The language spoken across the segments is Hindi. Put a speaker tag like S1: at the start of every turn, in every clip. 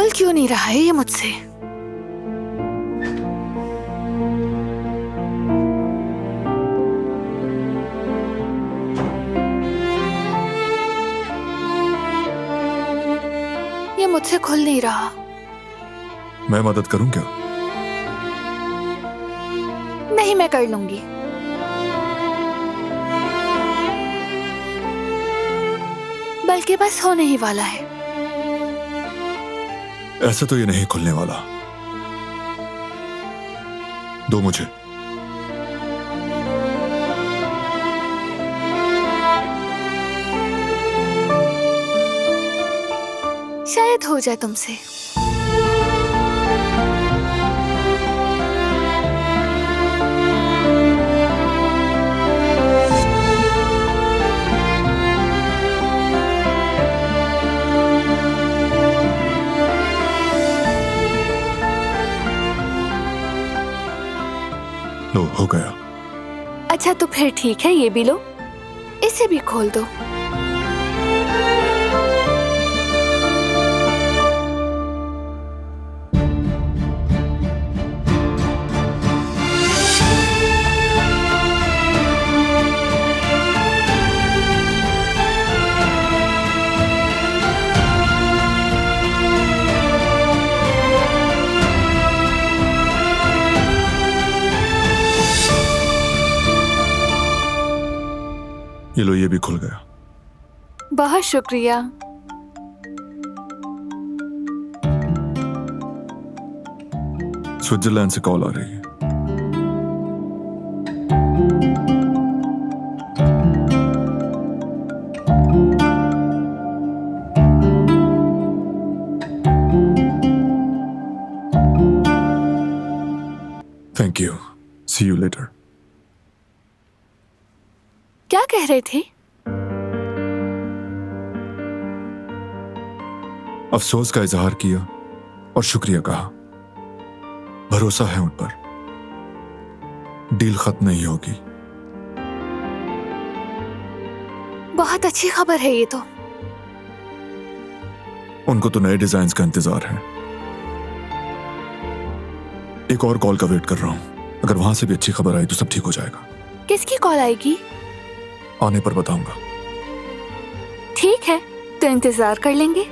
S1: खुल क्यों नहीं रहा है ये मुझसे? ये मुझसे खुल नहीं रहा।
S2: मैं मदद करूं क्या?
S1: नहीं, मैं कर लूंगी। बल्कि बस होने ही वाला है।
S2: ऐसे तो ये नहीं खुलने वाला। दो मुझे।
S1: शायद हो जाए तुमसे।
S2: लो, हो गया।
S1: अच्छा तो फिर ठीक है, ये भी लो। इसे भी खोल दो।
S2: ये लो, ये भी खुल गया।
S1: बहुत शुक्रिया।
S2: स्विट्जरलैंड से कॉल आ रही है। Thank you. See you later.
S1: क्या कह रहे थे?
S2: अफसोस का इजहार किया और शुक्रिया कहा। भरोसा है उन पर। डील खत्म नहीं होगी।
S1: बहुत अच्छी खबर है ये तो।
S2: उनको तो नए डिजाइन्स का इंतजार है। एक और कॉल का वेट कर रहा हूं। अगर वहां से भी अच्छी खबर आई तो सब ठीक हो जाएगा।
S1: किसकी कॉल आएगी?
S2: आने पर बताऊंगा।
S1: ठीक है, तो इंतजार कर लेंगे।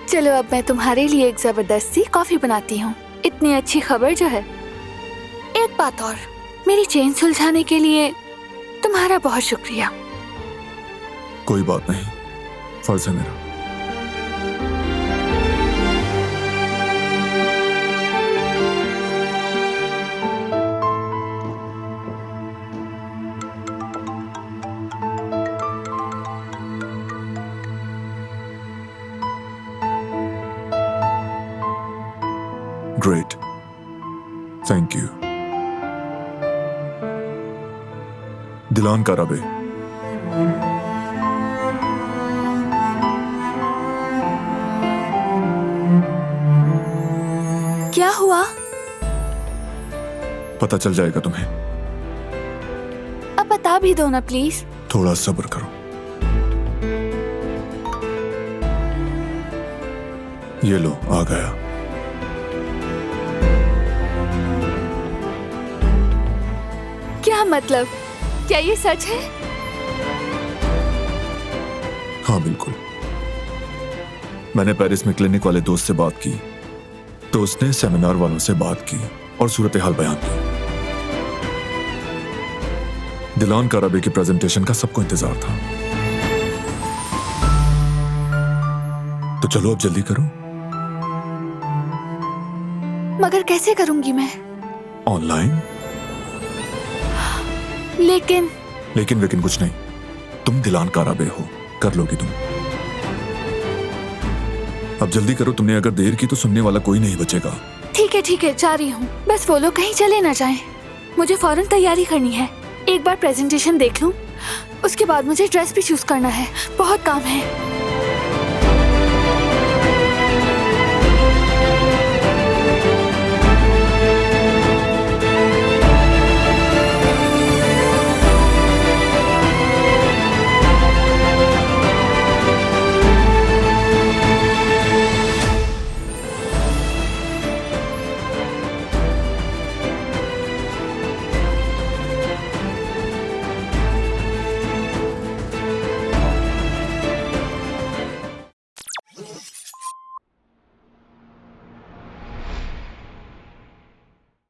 S1: चलो अब मैं तुम्हारे लिए एक जबरदस्ती कॉफी बनाती हूँ। इतनी अच्छी खबर जो है। एक बात और, मेरी चेन सुलझाने के लिए तुम्हारा बहुत शुक्रिया।
S2: कोई बात नहीं, फर्ज है मेरा। Great. Thank you. दिलान काराबे।
S1: क्या हुआ?
S2: पता चल जाएगा तुम्हें।
S1: अब बता भी दो ना प्लीज।
S2: थोड़ा सब्र करो। ये लो, आ गया।
S1: क्या मतलब? क्या ये सच है?
S2: हाँ बिल्कुल। मैंने पेरिस में क्लिनिक वाले दोस्त से बात की तो उसने सेमिनार वालों से बात की और सूरत हाल बयान की। दिलान काराबे की प्रेजेंटेशन का सबको इंतजार था। तो चलो अब जल्दी करो।
S1: मगर कैसे करूंगी मैं?
S2: ऑनलाइन।
S1: लेकिन
S2: लेकिन कुछ नहीं। तुम दिलान काराबे हो, कर लोगी तुम। अब जल्दी करो। तुमने अगर देर की तो सुनने वाला कोई नहीं बचेगा।
S1: ठीक है, जा रही हूँ। बस वो लोग कहीं चले ना जाएं। मुझे फौरन तैयारी करनी है। एक बार प्रेजेंटेशन देख लूं, उसके बाद मुझे ड्रेस भी चूज करना है। बहुत काम है।